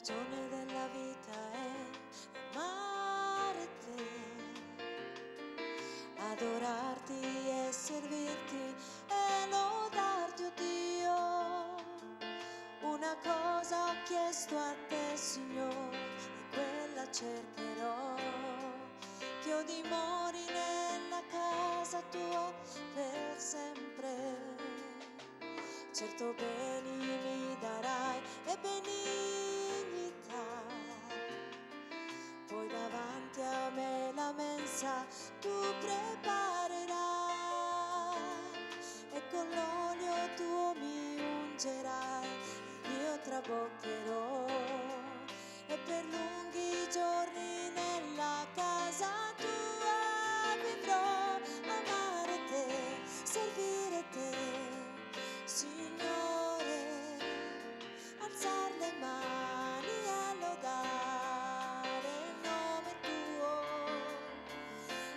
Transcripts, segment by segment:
ragione della vita è amare te, adorarti e servirti e lodarti, oh Dio. Una cosa ho chiesto a te, Signore, e quella cercherò, che io dimori nella casa tua per sempre. Certo beni mi darai e benignità, poi davanti a me la mensa tu preparerai e con l'olio tuo mi ungerai, io traboccherò e per lunghi giorni nella casa tua vivrò, amare te, servire te, Signore, alzar le mani e lodare il nome tuo.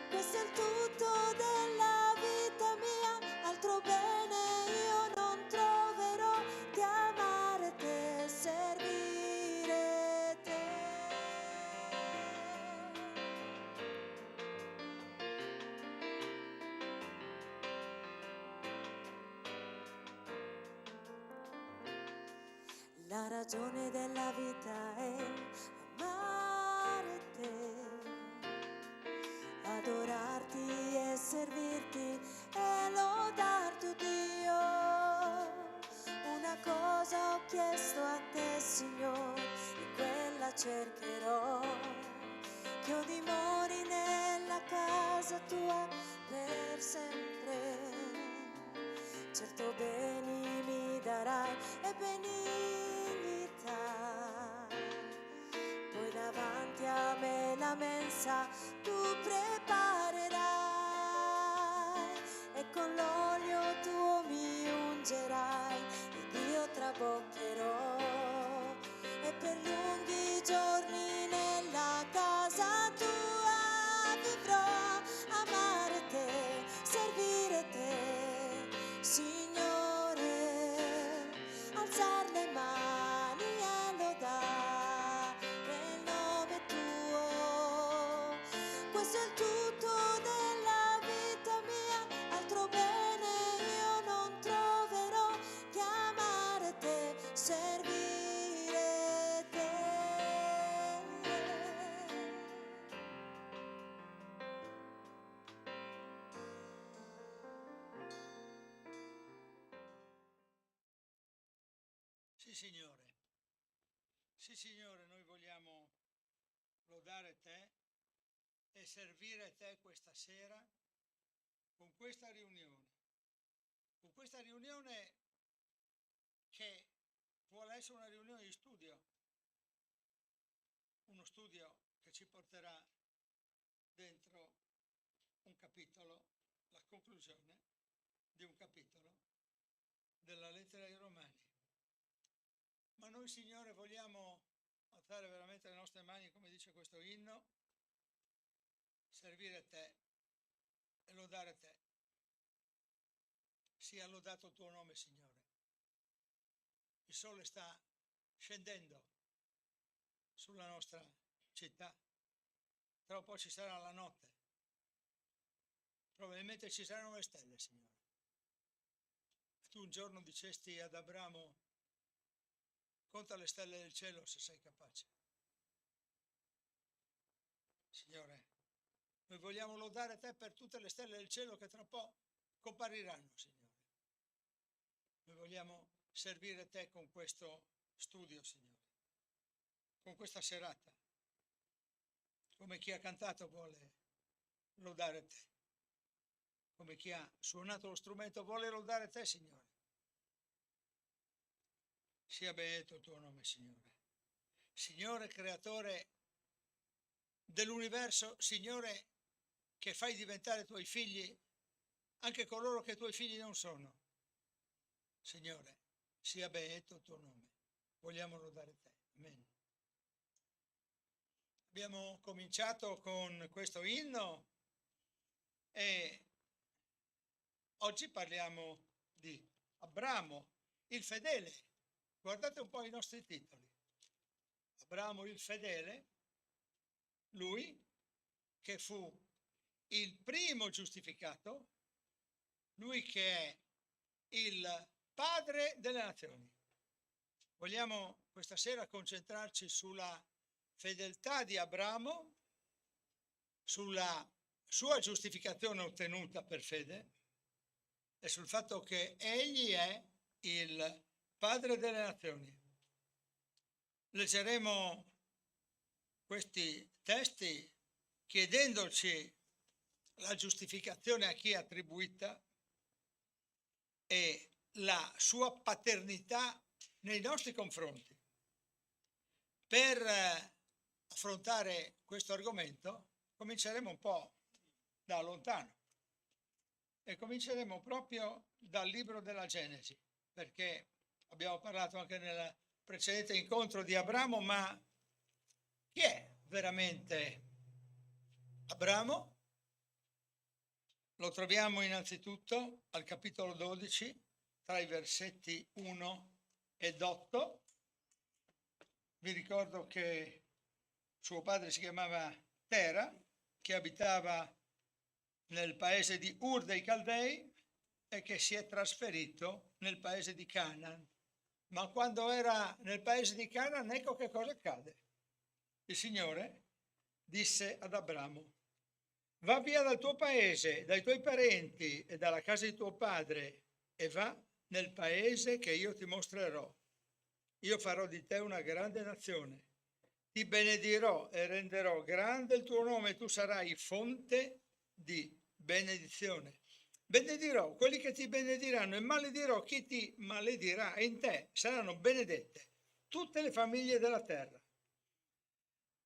Questo è il tutto della vita mia, altro bene io non troverò che amare te, servire te. La ragione della vita è amare te, adorarti e servirti e lodarti, oh Dio. Una cosa ho chiesto a te, Signore, e quella cercherò, che io dimori nella casa tua per sempre. Certo beni mi darai e benignità, poi davanti a me la mensa tu preparerai e con l'olio tuo mi ungerai ed io traboccherò e per lunghi giorni nella casa tua vivrò, amare te, servire te, Signore, alzar le mani e lodare il nome tuo. Questo è il tutto della vita mia, altro bene io non troverò che amare te, servire te. Sì, Signore. Sì, Signore, noi vogliamo lodare te e servire te questa sera con questa riunione. Con questa riunione che vuole essere una riunione di studio, uno studio che ci porterà dentro un capitolo, la conclusione di un capitolo della lettera ai Romani. Ma noi, Signore, vogliamo alzare veramente le nostre mani, come dice questo inno, servire te e lodare te. Sia lodato il tuo nome, Signore. Il sole sta scendendo sulla nostra città, tra un po' ci sarà la notte, probabilmente ci saranno le stelle, Signore. Tu un giorno dicesti ad Abramo: conta le stelle del cielo se sei capace. Signore, noi vogliamo lodare te per tutte le stelle del cielo che tra un po' compariranno, Signore. Noi vogliamo servire te con questo studio, Signore, con questa serata. Come chi ha cantato vuole lodare te, come chi ha suonato lo strumento vuole lodare te, Signore. Sia benedetto il tuo nome, Signore. Signore creatore dell'universo, Signore che fai diventare tuoi figli anche coloro che tuoi figli non sono. Signore, sia benedetto il tuo nome. Vogliamo lodare te. Amen. Abbiamo cominciato con questo inno e oggi parliamo di Abramo, il fedele. Guardate un po' i nostri titoli. Abramo il fedele, lui che fu il primo giustificato, lui che è il padre delle nazioni. Vogliamo questa sera concentrarci sulla fedeltà di Abramo, sulla sua giustificazione ottenuta per fede e sul fatto che egli è il padre delle nazioni. Leggeremo questi testi chiedendoci la giustificazione a chi è attribuita e la sua paternità nei nostri confronti. Per affrontare questo argomento cominceremo un po' da lontano e cominceremo proprio dal libro della Genesi, perché abbiamo parlato anche nel precedente incontro di Abramo, ma chi è veramente Abramo? Lo troviamo innanzitutto al capitolo 12, tra i versetti 1 ed 8. Vi ricordo che suo padre si chiamava Tera, che abitava nel paese di Ur dei Caldei e che si è trasferito nel paese di Canaan. Ma quando era nel paese di Canaan, ecco che cosa accade. Il Signore disse ad Abramo: va via dal tuo paese, dai tuoi parenti e dalla casa di tuo padre e va nel paese che io ti mostrerò. Io farò di te una grande nazione. Ti benedirò e renderò grande il tuo nome, tu sarai fonte di benedizione. Benedirò quelli che ti benediranno e maledirò chi ti maledirà, e in te saranno benedette tutte le famiglie della terra.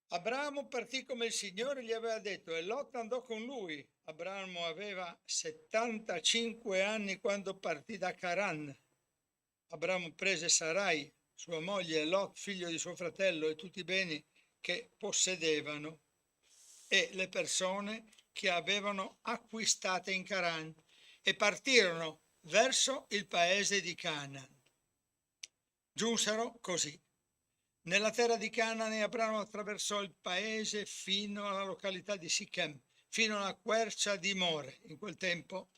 Abramo partì come il Signore gli aveva detto e Lot andò con lui. Abramo aveva 75 anni quando partì da Caran. Abramo prese Sarai, sua moglie, e Lot, figlio di suo fratello, e tutti i beni che possedevano e le persone che avevano acquistate in Caran e partirono verso il paese di Canaan. Giunsero così nella terra di Canaan e Abramo attraversò il paese fino alla località di Sichem, fino alla quercia di More. In quel tempo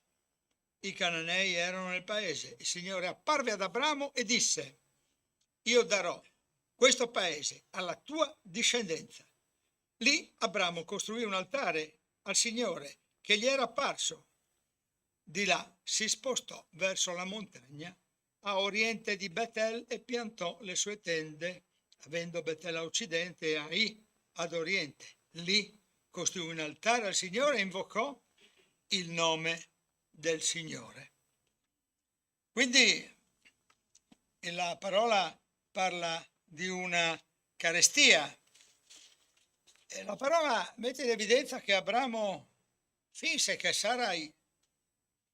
i cananei erano nel paese. Il Signore apparve ad Abramo e disse: io darò questo paese alla tua discendenza. Lì Abramo costruì un altare al Signore che gli era apparso. Di là si spostò verso la montagna a oriente di Betel e piantò le sue tende, avendo Betel a occidente e Ai ad oriente. Lì costruì un altare al Signore e invocò il nome del Signore. Quindi la parola parla di una carestia. E la parola mette in evidenza che Abramo finse che Sarai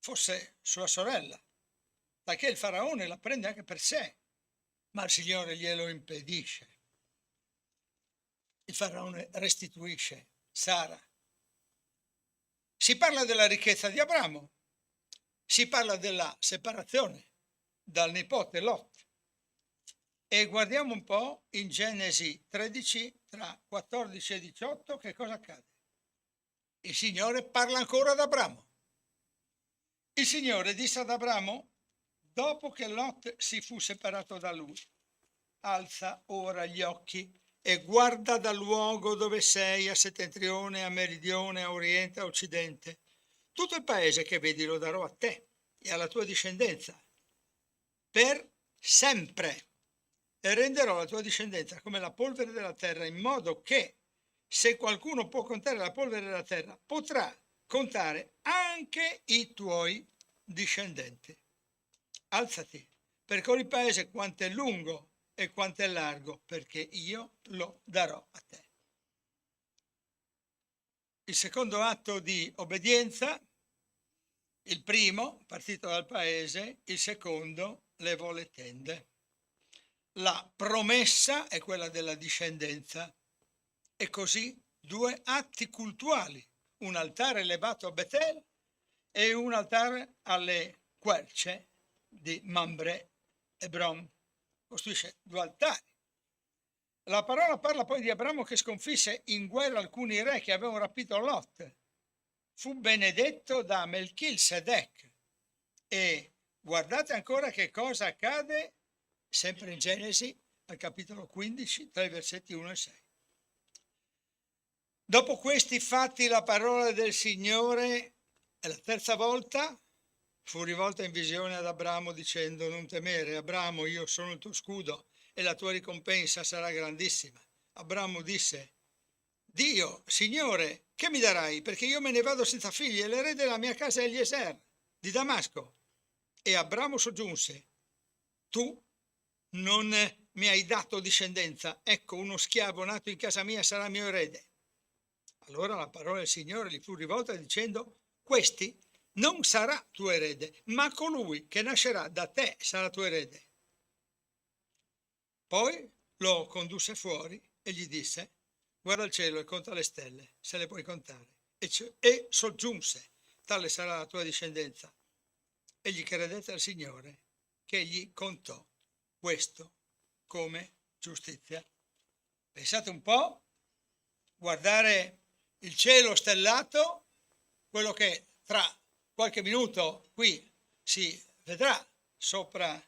fosse sua sorella, perché il faraone la prende anche per sé, ma il Signore glielo impedisce. Il faraone restituisce Sara. Si parla della ricchezza di Abramo, si parla della separazione dal nipote Lot. E guardiamo un po' in Genesi 13, tra 14 e 18, che cosa accade. Il Signore parla ancora ad Abramo. Il Signore disse ad Abramo, dopo che Lot si fu separato da lui: alza ora gli occhi e guarda dal luogo dove sei, a settentrione, a meridione, a oriente, a occidente. Tutto il paese che vedi lo darò a te e alla tua discendenza per sempre, e renderò la tua discendenza come la polvere della terra, in modo che, se qualcuno può contare la polvere della terra, potrà contare anche i tuoi discendenti. Alzati, percorri il paese quanto è lungo e quanto è largo, perché io lo darò a te. Il secondo atto di obbedienza, il primo partito dal paese, il secondo levò le tende. La promessa è quella della discendenza e così due atti cultuali, un altare elevato a Betel e un altare alle querce di Mamre Hebron. Costruisce due altari. La parola parla poi di Abramo che sconfisse in guerra alcuni re che avevano rapito Lot. Fu benedetto da Melchisedec. E guardate ancora che cosa accade, sempre in Genesi, al capitolo 15, tra i versetti 1 e 6. Dopo questi fatti la parola del Signore, la terza volta, fu rivolta in visione ad Abramo dicendo: non temere, Abramo, io sono il tuo scudo e la tua ricompensa sarà grandissima. Abramo disse: Dio, Signore, che mi darai? Perché io me ne vado senza figli e l'erede della mia casa è Eliezer di Damasco. E Abramo soggiunse: tu non mi hai dato discendenza, ecco uno schiavo nato in casa mia sarà mio erede. Allora la parola del Signore gli fu rivolta dicendo: questi non sarà tuo erede, ma colui che nascerà da te sarà tuo erede. Poi lo condusse fuori e gli disse: guarda il cielo e conta le stelle, se le puoi contare. E soggiunse: tale sarà la tua discendenza. Egli credette al Signore, che gli contò questo come giustizia. Pensate un po', guardare il cielo stellato, quello che tra qualche minuto qui si vedrà sopra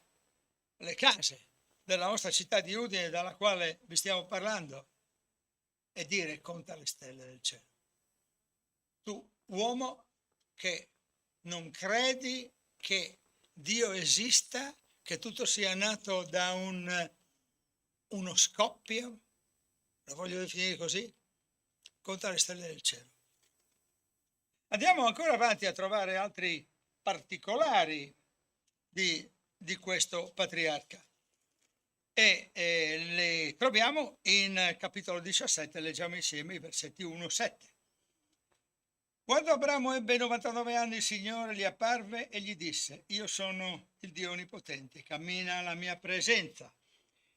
le case della nostra città di Udine, dalla quale vi stiamo parlando, e dire: conta le stelle del cielo. Tu, uomo che non credi che Dio esista, che tutto sia nato da uno scoppio, lo voglio definire così, conta le stelle del cielo. Andiamo ancora avanti a trovare altri particolari di questo patriarca e le troviamo in capitolo 17, leggiamo insieme i versetti 1-7. Quando Abramo ebbe 99 anni, il Signore gli apparve e gli disse: io sono il Dio Onnipotente, cammina alla mia presenza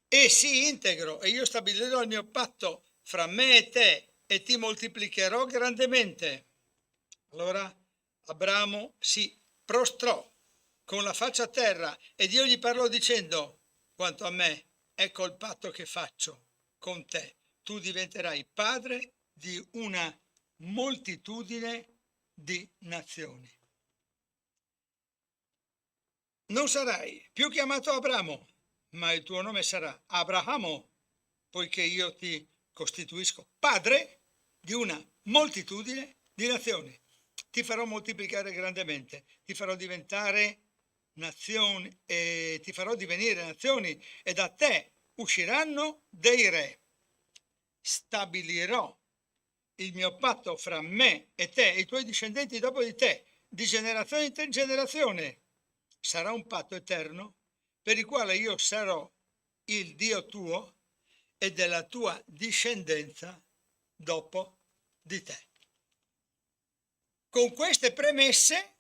e sii integro, e io stabilirò il mio patto fra me e te e ti moltiplicherò grandemente. Allora Abramo si prostrò con la faccia a terra e Dio gli parlò dicendo: quanto a me, ecco il patto che faccio con te. Tu diventerai padre di una moltitudine di nazioni. Non sarai più chiamato Abramo, ma il tuo nome sarà Abramo, poiché io ti costituisco padre di una moltitudine di nazioni. Ti farò moltiplicare grandemente, ti farò diventare nazioni e ti farò divenire nazioni, e da te usciranno dei re. Stabilirò il mio patto fra me e te e i tuoi discendenti dopo di te, di generazione in generazione. Sarà un patto eterno per il quale io sarò il Dio tuo e della tua discendenza dopo di te. Con queste premesse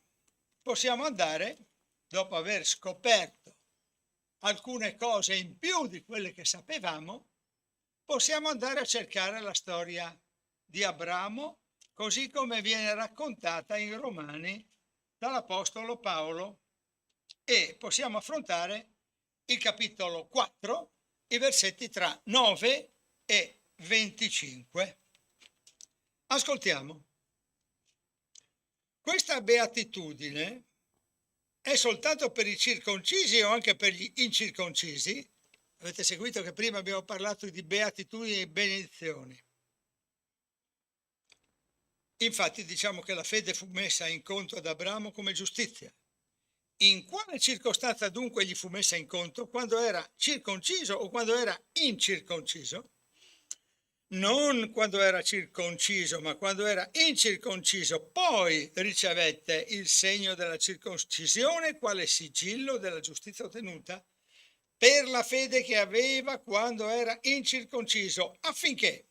possiamo andare, dopo aver scoperto alcune cose in più di quelle che sapevamo, possiamo andare a cercare la storia di Abramo, così come viene raccontata in Romani dall'Apostolo Paolo, e possiamo affrontare il capitolo 4, i versetti tra 9 e 25. Ascoltiamo. Questa beatitudine è soltanto per i circoncisi o anche per gli incirconcisi? Avete seguito che prima abbiamo parlato di beatitudini e benedizioni. Infatti diciamo che la fede fu messa in conto ad Abramo come giustizia. In quale circostanza dunque gli fu messa in conto? Quando era circonciso o quando era incirconciso? Non quando era circonciso, ma quando era incirconciso. Poi ricevette il segno della circoncisione quale sigillo della giustizia ottenuta per la fede che aveva quando era incirconciso, affinché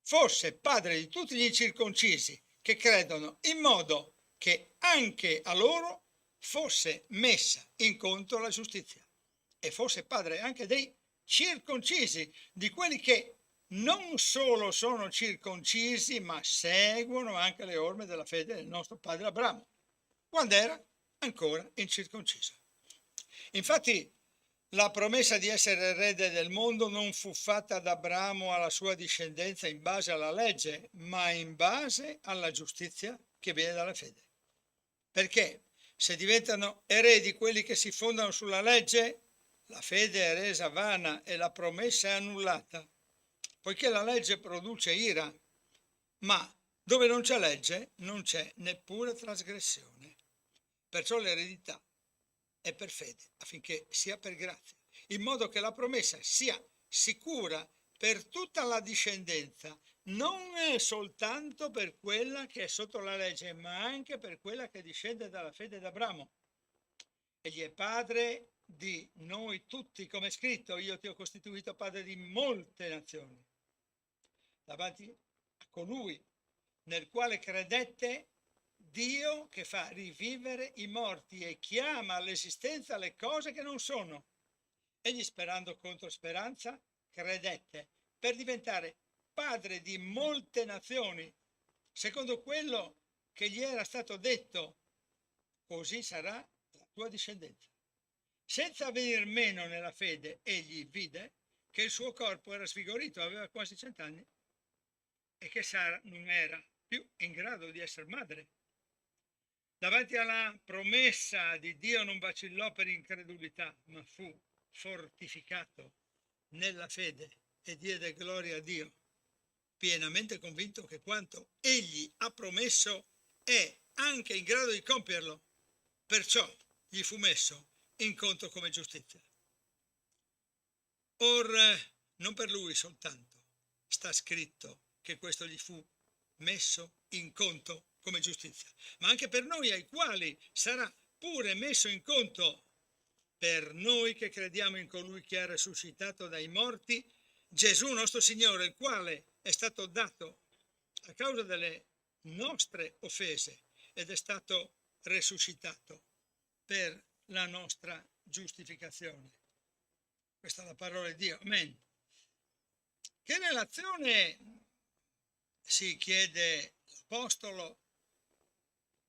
fosse padre di tutti gli incirconcisi che credono, in modo che anche a loro fosse messa in conto la giustizia, e fosse padre anche dei circoncisi, di quelli che non solo sono circoncisi, ma seguono anche le orme della fede del nostro padre Abramo, quando era ancora incirconciso. Infatti la promessa di essere erede del mondo non fu fatta ad Abramo alla sua discendenza in base alla legge, ma in base alla giustizia che viene dalla fede. Perché se diventano eredi quelli che si fondano sulla legge, la fede è resa vana e la promessa è annullata, poiché la legge produce ira, ma dove non c'è legge non c'è neppure trasgressione. Perciò l'eredità è per fede, affinché sia per grazia, in modo che la promessa sia sicura per tutta la discendenza, non è soltanto per quella che è sotto la legge, ma anche per quella che discende dalla fede d'Abramo. Egli è padre di noi tutti, come è scritto, io ti ho costituito padre di molte nazioni. Davanti a colui nel quale credette Dio che fa rivivere i morti e chiama all'esistenza le cose che non sono. Egli, sperando contro speranza, credette per diventare padre di molte nazioni, secondo quello che gli era stato detto, così sarà la tua discendenza. Senza venir meno nella fede, egli vide che il suo corpo era svigorito, aveva quasi 100 anni, e che Sara non era più in grado di essere madre. Davanti alla promessa di Dio non vacillò per incredulità, ma fu fortificato nella fede e diede gloria a Dio, pienamente convinto che quanto egli ha promesso è anche in grado di compierlo. Perciò gli fu messo in conto come giustizia. Or non per lui soltanto sta scritto che questo gli fu messo in conto come giustizia, ma anche per noi, ai quali sarà pure messo in conto, per noi che crediamo in colui che ha risuscitato dai morti, Gesù nostro Signore, il quale è stato dato a causa delle nostre offese ed è stato risuscitato per la nostra giustificazione. Questa è la parola di Dio. Amen. Che relazione, si chiede l'Apostolo,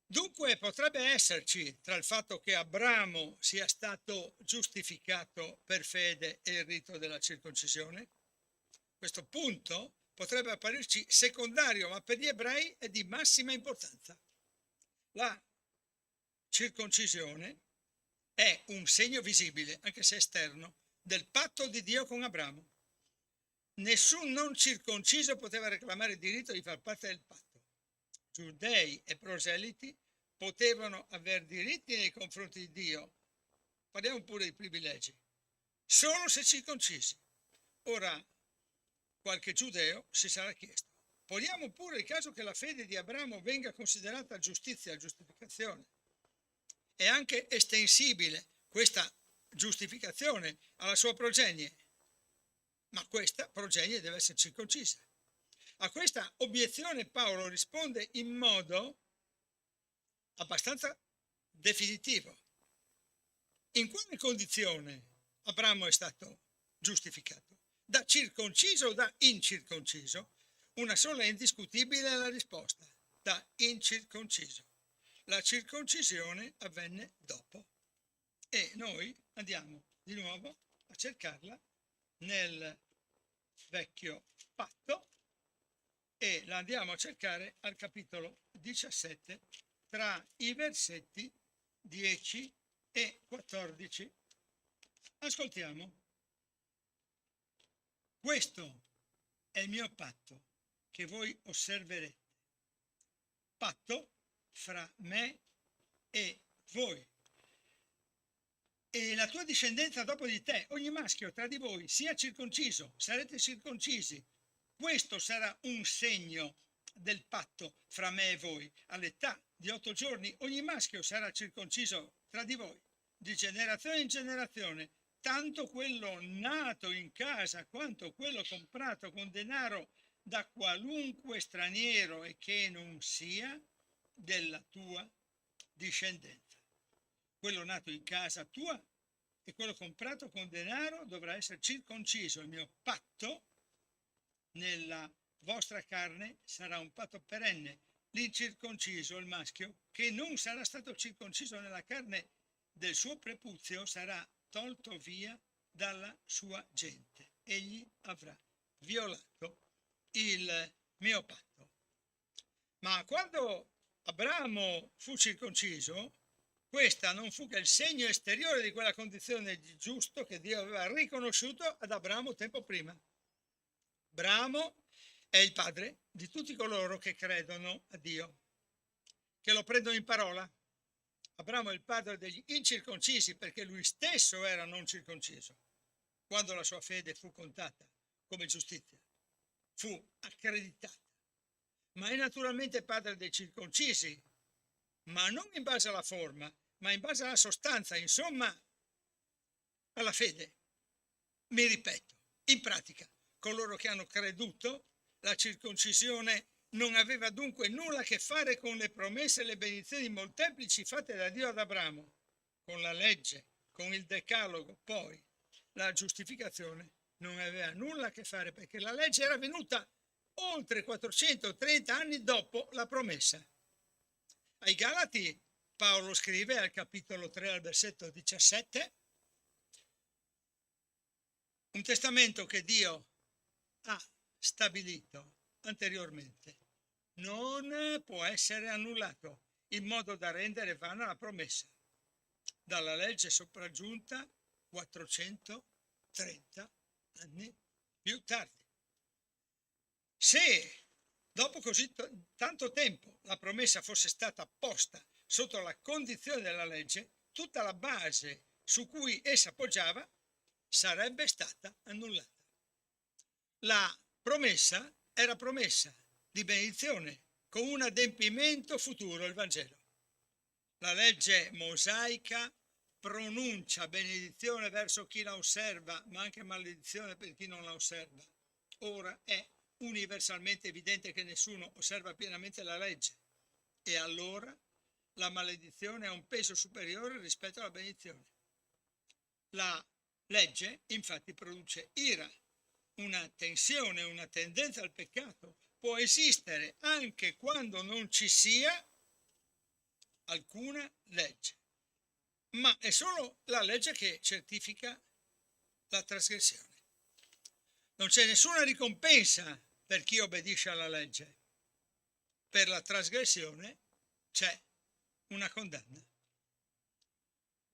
dunque potrebbe esserci tra il fatto che Abramo sia stato giustificato per fede e il rito della circoncisione? Questo punto potrebbe apparirci secondario, ma per gli ebrei è di massima importanza. La circoncisione è un segno visibile, anche se esterno, del patto di Dio con Abramo. Nessun non circonciso poteva reclamare il diritto di far parte del patto. Giudei e proseliti potevano avere diritti nei confronti di Dio. Parliamo pure di privilegi. Solo se circoncisi. Ora, qualche giudeo si sarà chiesto: poniamo pure il caso che la fede di Abramo venga considerata giustizia, giustificazione. È anche estensibile questa giustificazione alla sua progenie, ma questa progenie deve essere circoncisa. A questa obiezione Paolo risponde in modo abbastanza definitivo. In quale condizione Abramo è stato giustificato? Da circonciso o da incirconciso? Una sola è indiscutibile la risposta: da incirconciso. La circoncisione avvenne dopo e noi andiamo di nuovo a cercarla nel vecchio patto e la andiamo a cercare al capitolo 17 tra i versetti 10 e 14. Ascoltiamo. Questo è il mio patto che voi osserverete, patto fra me e voi e la tua discendenza dopo di te, ogni maschio tra di voi sia circonciso, sarete circoncisi. Questo sarà un segno del patto fra me e voi. All'età di 8 giorni ogni maschio sarà circonciso tra di voi, di generazione in generazione, tanto quello nato in casa quanto quello comprato con denaro da qualunque straniero e che non sia della tua discendenza. Quello nato in casa tua e quello comprato con denaro dovrà essere circonciso. Il mio patto nella vostra carne sarà un patto perenne. L'incirconciso, il maschio, che non sarà stato circonciso nella carne del suo prepuzio, sarà tolto via dalla sua gente. Egli avrà violato il mio patto. Ma quando Abramo fu circonciso, questa non fu che il segno esteriore di quella condizione di giusto che Dio aveva riconosciuto ad Abramo tempo prima. Abramo è il padre di tutti coloro che credono a Dio, che lo prendono in parola. Abramo è il padre degli incirconcisi perché lui stesso era non circonciso. Quando la sua fede fu contata come giustizia, fu accreditata. Ma è naturalmente padre dei circoncisi, ma non in base alla forma, ma in base alla sostanza, insomma, alla fede. Mi ripeto, in pratica, coloro che hanno creduto, la circoncisione non aveva dunque nulla a che fare con le promesse e le benedizioni molteplici fatte da Dio ad Abramo, con la legge, con il decalogo. Poi la giustificazione non aveva nulla a che fare perché la legge era venuta oltre 430 anni dopo la promessa. Ai Galati Paolo scrive al capitolo 3 al versetto 17: un testamento che Dio ha stabilito anteriormente non può essere annullato in modo da rendere vana la promessa dalla legge sopraggiunta 430 anni più tardi. Se dopo così tanto tempo la promessa fosse stata posta sotto la condizione della legge, tutta la base su cui essa poggiava sarebbe stata annullata. La promessa era promessa di benedizione con un adempimento futuro, il Vangelo. La legge mosaica pronuncia benedizione verso chi la osserva, ma anche maledizione per chi non la osserva. Ora è universalmente evidente che nessuno osserva pienamente la legge e allora la maledizione ha un peso superiore rispetto alla benedizione. La legge infatti produce ira, una tensione, una tendenza al peccato. Può esistere anche quando non ci sia alcuna legge, ma è solo la legge che certifica la trasgressione. Non c'è nessuna ricompensa per chi obbedisce alla legge. Per la trasgressione c'è una condanna.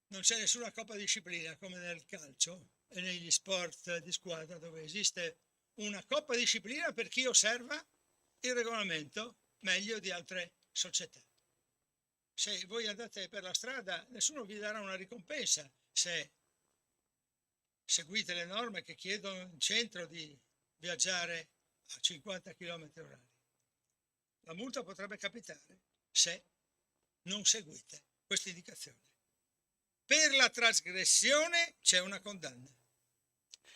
Non c'è nessuna coppa disciplina come nel calcio e negli sport di squadra dove esiste una coppa disciplina per chi osserva il regolamento meglio di altre società. Se voi andate per la strada, nessuno vi darà una ricompensa se seguite le norme che chiedono in centro di viaggiare a 50 km/h. La multa potrebbe capitare se non seguite queste indicazioni. Per la trasgressione c'è una condanna.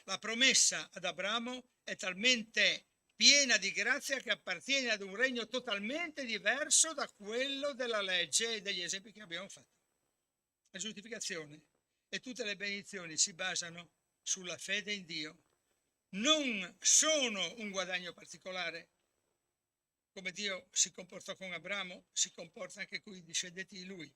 La promessa ad Abramo è talmente piena di grazia che appartiene ad un regno totalmente diverso da quello della legge e degli esempi che abbiamo fatto. La giustificazione e tutte le benedizioni si basano sulla fede in Dio. Non sono un guadagno particolare. Come Dio si comportò con Abramo, si comporta anche con i discendenti di lui.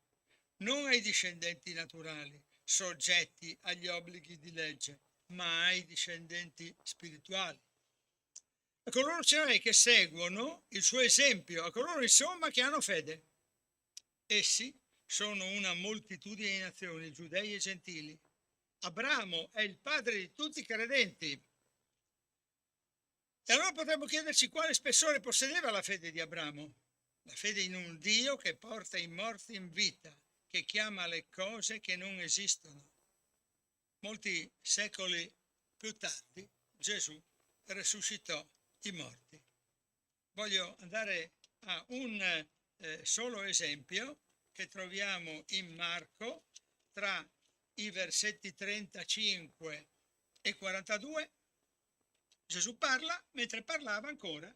Non ai discendenti naturali, soggetti agli obblighi di legge, ma ai discendenti spirituali. A coloro che seguono il suo esempio, a coloro insomma che hanno fede. Essi sono una moltitudine di nazioni, giudei e gentili. Abramo è il padre di tutti i credenti. E allora potremmo chiederci quale spessore possedeva la fede di Abramo. La fede in un Dio che porta i morti in vita, che chiama le cose che non esistono. Molti secoli più tardi Gesù resuscitò i morti. Voglio andare a un solo esempio che troviamo in Marco tra i versetti 35 e 42. Gesù parla, mentre parlava ancora,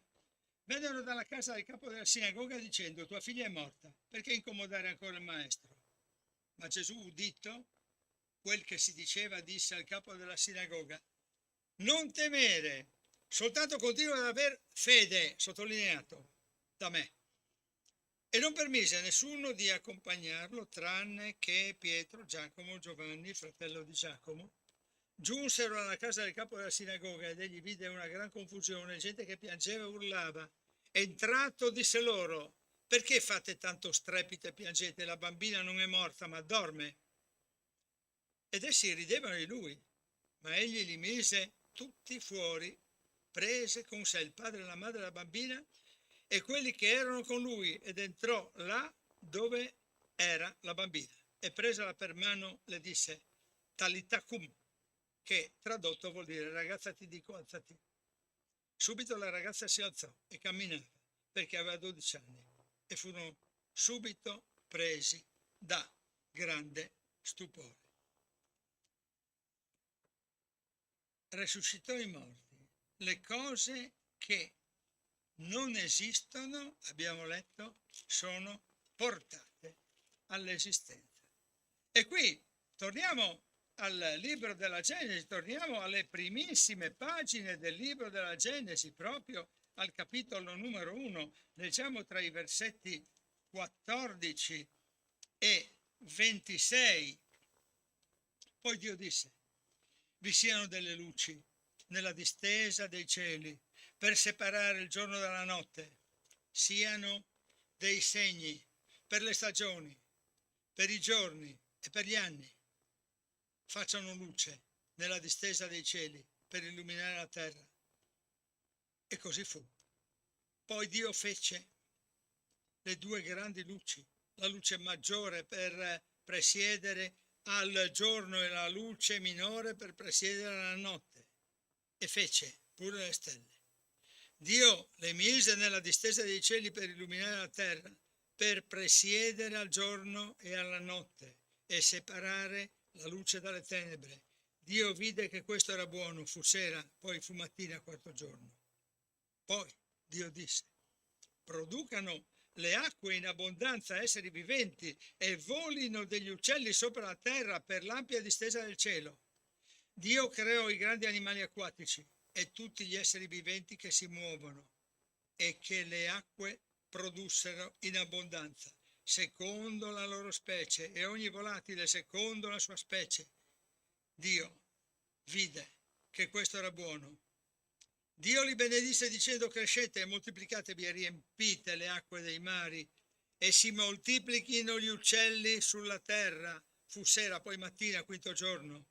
vennero dalla casa del capo della sinagoga dicendo: tua figlia è morta, perché incomodare ancora il maestro? Ma Gesù, udito quel che si diceva, disse al capo della sinagoga: non temere, soltanto continua ad aver fede, sottolineato, da me. E non permise a nessuno di accompagnarlo tranne che Pietro, Giacomo, Giovanni, fratello di Giacomo. Giunsero alla casa del capo della sinagoga ed egli vide una gran confusione, gente che piangeva e urlava. Entrato disse loro: perché fate tanto strepito e piangete? La bambina non è morta, ma dorme. Ed essi ridevano di lui, ma egli li mise tutti fuori, prese con sé il padre e la madre della bambina e quelli che erano con lui, ed entrò là dove era la bambina. E presala per mano le disse: Talita cum, che tradotto vuol dire: ragazza, ti dico, alzati. Subito la ragazza si alzò e camminava, perché aveva 12 anni, e furono subito presi da grande stupore. Resuscitò i morti, le cose che non esistono, abbiamo letto, sono portate all'esistenza. E qui torniamo al libro della Genesi, torniamo alle primissime pagine del libro della Genesi, proprio al capitolo numero 1. Leggiamo tra i versetti 14 e 26. Poi Dio disse: vi siano delle luci nella distesa dei cieli per separare il giorno dalla notte, siano dei segni per le stagioni, per i giorni e per gli anni. Facciano luce nella distesa dei cieli per illuminare la terra. E così fu. Poi Dio fece le due grandi luci, la luce maggiore per presiedere al giorno e la luce minore per presiedere alla notte, e fece pure le stelle. Dio le mise nella distesa dei cieli per illuminare la terra, per presiedere al giorno e alla notte e separare la luce dalle tenebre. Dio vide che questo era buono, fu sera, poi fu mattina, quarto giorno. Poi Dio disse: producano le acque in abbondanza esseri viventi e volino degli uccelli sopra la terra per l'ampia distesa del cielo. Dio creò i grandi animali acquatici e tutti gli esseri viventi che si muovono, e che le acque produssero in abbondanza, secondo la loro specie, e ogni volatile secondo la sua specie. Dio vide che questo era buono. Dio li benedisse dicendo: crescete e moltiplicatevi e riempite le acque dei mari e si moltiplichino gli uccelli sulla terra. Fu sera, poi mattina, quinto giorno.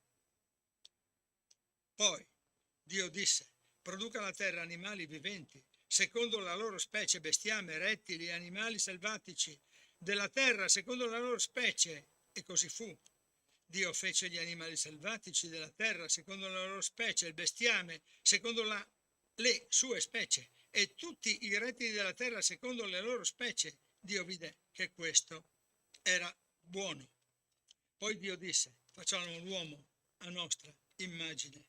Poi Dio disse: produca la terra animali viventi, secondo la loro specie, bestiame, rettili, animali selvatici della terra, secondo la loro specie. E così fu. Dio fece gli animali selvatici della terra, secondo la loro specie, il bestiame, secondo le sue specie, e tutti i rettili della terra, secondo le loro specie. Dio vide che questo era buono. Poi Dio disse: facciamo l'uomo a nostra immagine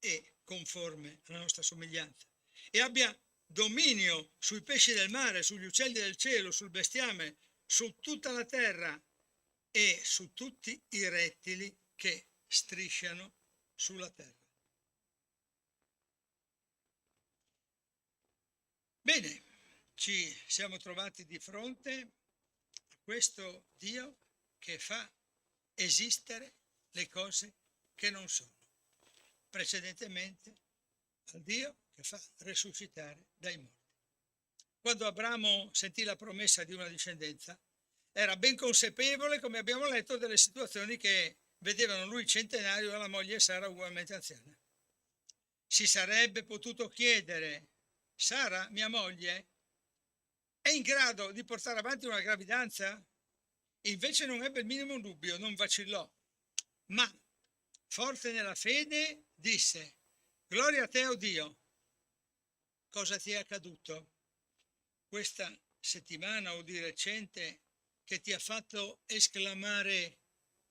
e conforme alla nostra somiglianza, e abbia dominio sui pesci del mare, sugli uccelli del cielo, sul bestiame, su tutta la terra e su tutti i rettili che strisciano sulla terra. Bene, ci siamo trovati di fronte a questo Dio che fa esistere le cose che non sono, precedentemente al Dio che fa resuscitare dai morti. Quando Abramo sentì la promessa di una discendenza, era ben consapevole, come abbiamo letto, delle situazioni che vedevano lui centenario e la moglie Sara ugualmente anziana. Si sarebbe potuto chiedere: Sara, mia moglie, è in grado di portare avanti una gravidanza? Invece non ebbe il minimo dubbio, non vacillò, ma forte nella fede disse: gloria a te, o Dio. Cosa ti è accaduto questa settimana o di recente che ti ha fatto esclamare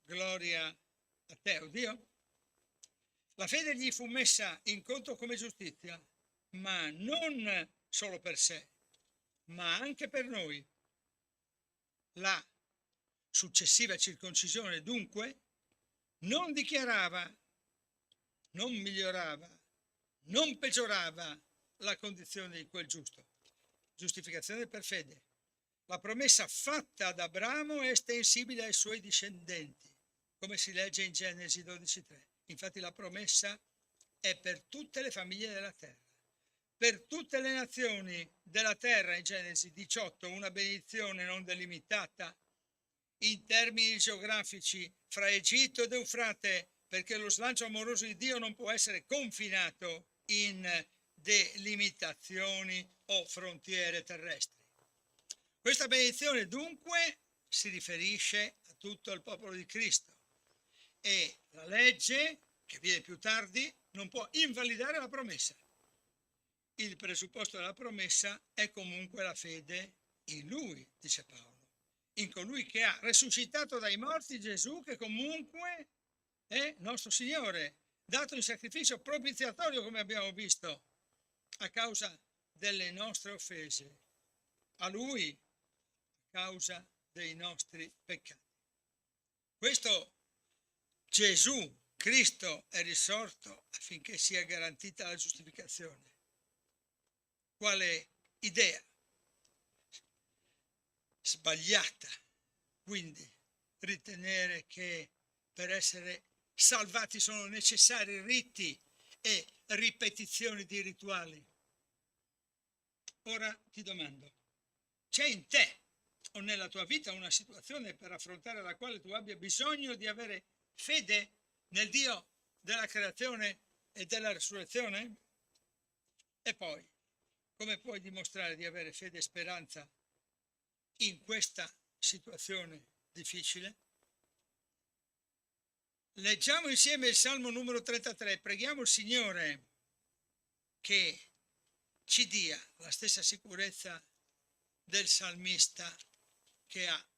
gloria a te, o Dio? La fede gli fu messa in conto come giustizia, ma non solo per sé, ma anche per noi. La successiva circoncisione, dunque, non dichiarava, non migliorava, non peggiorava la condizione di quel giusto. Giustificazione per fede. La promessa fatta ad Abramo è estensibile ai suoi discendenti, come si legge in Genesi 12,3. Infatti la promessa è per tutte le famiglie della terra, per tutte le nazioni della terra. In Genesi 18, una benedizione non delimitata in termini geografici fra Egitto ed Eufrate, perché lo slancio amoroso di Dio non può essere confinato in delimitazioni o frontiere terrestri. Questa benedizione dunque si riferisce a tutto il popolo di Cristo e la legge, che viene più tardi, non può invalidare la promessa. Il presupposto della promessa è comunque la fede in Lui, dice Paolo, in colui che ha resuscitato dai morti Gesù, che comunque è nostro Signore, dato in sacrificio propiziatorio, come abbiamo visto, a causa delle nostre offese, a Lui a causa dei nostri peccati. Questo Gesù Cristo è risorto affinché sia garantita la giustificazione. Quale idea sbagliata, quindi, ritenere che per essere salvati sono necessari riti e ripetizioni di rituali. Ora ti domando, c'è in te o nella tua vita una situazione per affrontare la quale tu abbia bisogno di avere fede nel Dio della creazione e della resurrezione? E poi, come puoi dimostrare di avere fede e speranza in questa situazione difficile? Leggiamo insieme il Salmo numero 33, preghiamo il Signore che ci dia la stessa sicurezza del salmista che ha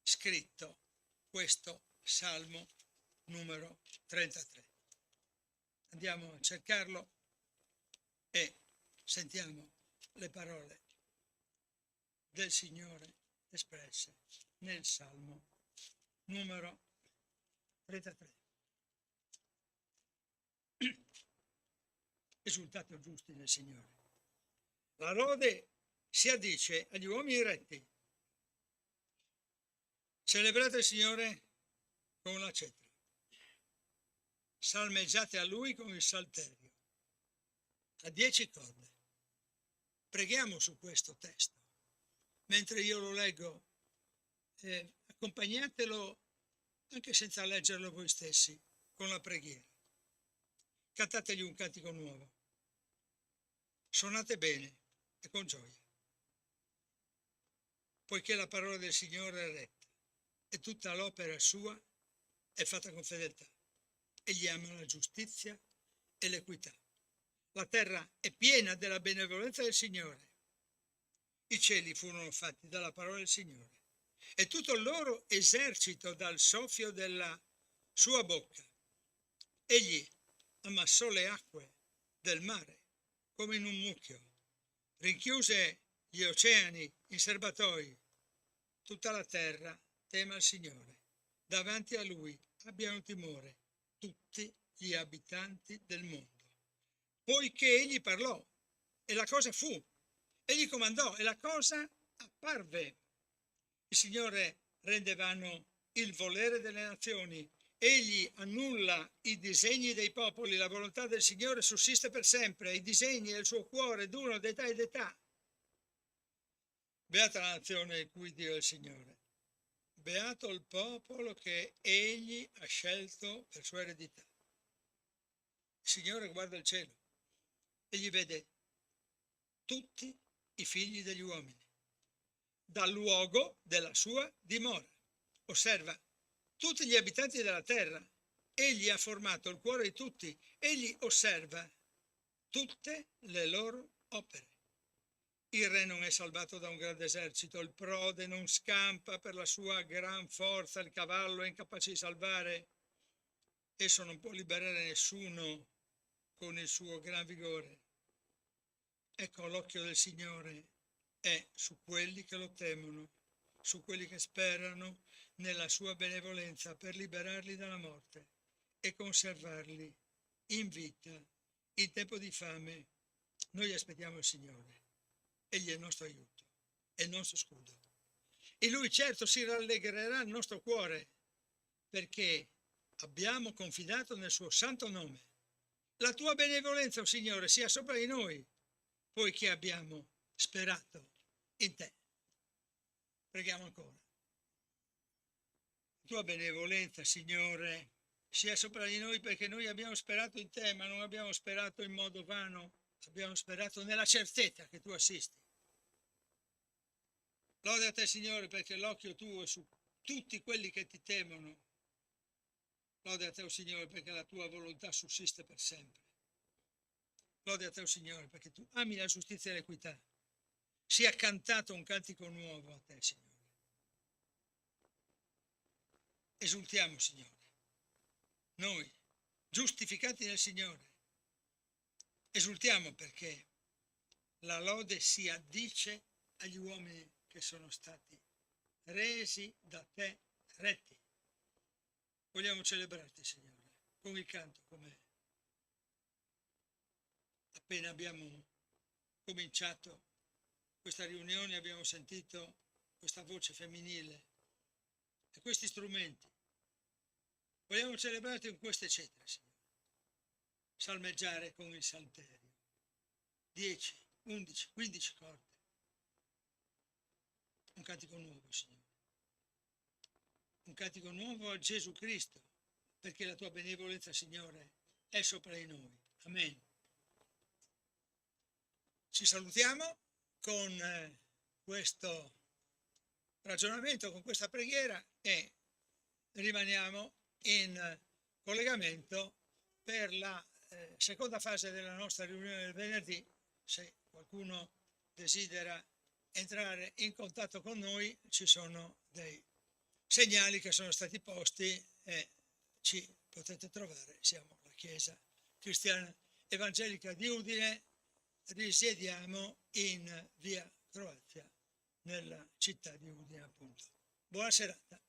scritto questo Salmo numero 33. Andiamo a cercarlo e sentiamo le parole del Signore espresse nel Salmo numero 33. Esultate giusti nel Signore. La lode si addice agli uomini retti. Celebrate il Signore con la cetra. Salmeggiate a Lui con il salterio, a 10 corde. Preghiamo su questo testo. Mentre io lo leggo, accompagnatelo anche senza leggerlo voi stessi, con la preghiera. Cantategli un cantico nuovo. Suonate bene e con gioia, poiché la parola del Signore è retta e tutta l'opera sua è fatta con fedeltà. Egli ama la giustizia e l'equità. La terra è piena della benevolenza del Signore. I cieli furono fatti dalla parola del Signore e tutto il loro esercito dal soffio della sua bocca. Egli ammassò le acque del mare come in un mucchio, rinchiuse gli oceani in serbatoi. Tutta la terra tema il Signore, davanti a Lui abbiano timore tutti gli abitanti del mondo. Poiché Egli parlò e la cosa fu, Egli comandò e la cosa apparve. Il Signore rende vano il volere delle nazioni. Egli annulla i disegni dei popoli. La volontà del Signore sussiste per sempre. I disegni del suo cuore durano d'età ed età. Beata la nazione il cui Dio è il Signore. Beato il popolo che Egli ha scelto per sua eredità. Il Signore guarda il cielo. Egli vede tutti i figli degli uomini, dal luogo della sua dimora. Osserva tutti gli abitanti della terra. Egli ha formato il cuore di tutti. Egli osserva tutte le loro opere. Il re non è salvato da un grande esercito, il prode non scampa per la sua gran forza, il cavallo è incapace di salvare. Esso non può liberare nessuno con il suo gran vigore. Ecco, l'occhio del Signore è su quelli che lo temono, su quelli che sperano nella sua benevolenza per liberarli dalla morte e conservarli in vita in tempo di fame. Noi aspettiamo il Signore. Egli è il nostro aiuto, è il nostro scudo. E Lui certo si rallegrerà il nostro cuore, perché abbiamo confidato nel suo santo nome. La tua benevolenza, o Signore, sia sopra di noi, poiché abbiamo sperato in te. Preghiamo ancora. La tua benevolenza, Signore, sia sopra di noi perché noi abbiamo sperato in te, ma non abbiamo sperato in modo vano, abbiamo sperato nella certezza che tu assisti. Lode a te, Signore, perché l'occhio tuo è su tutti quelli che ti temono. Lode a te, oh Signore, perché la tua volontà sussiste per sempre. Lode a te, oh Signore, perché tu ami la giustizia e l'equità. Sia cantato un cantico nuovo a te, Signore. Esultiamo, Signore. Noi, giustificati nel Signore, esultiamo perché la lode si addice agli uomini che sono stati resi da te retti. Vogliamo celebrarti, Signore, con il canto, come appena abbiamo cominciato questa riunione, abbiamo sentito questa voce femminile e questi strumenti. Vogliamo celebrarti con queste cetre, Signore. Salmeggiare con il salterio. 10, 11, 15 corde. Un cantico nuovo, Signore. Un cantico nuovo a Gesù Cristo, perché la tua benevolenza, Signore, è sopra di noi. Amen. Ci salutiamo con questo ragionamento, con questa preghiera e rimaniamo in collegamento per la seconda fase della nostra riunione del venerdì. Se qualcuno desidera entrare in contatto con noi, ci sono dei segnali che sono stati posti e ci potete trovare. Siamo la Chiesa Cristiana Evangelica di Udine, risiediamo in via Croazia, nella città di Udine, appunto. Buona serata.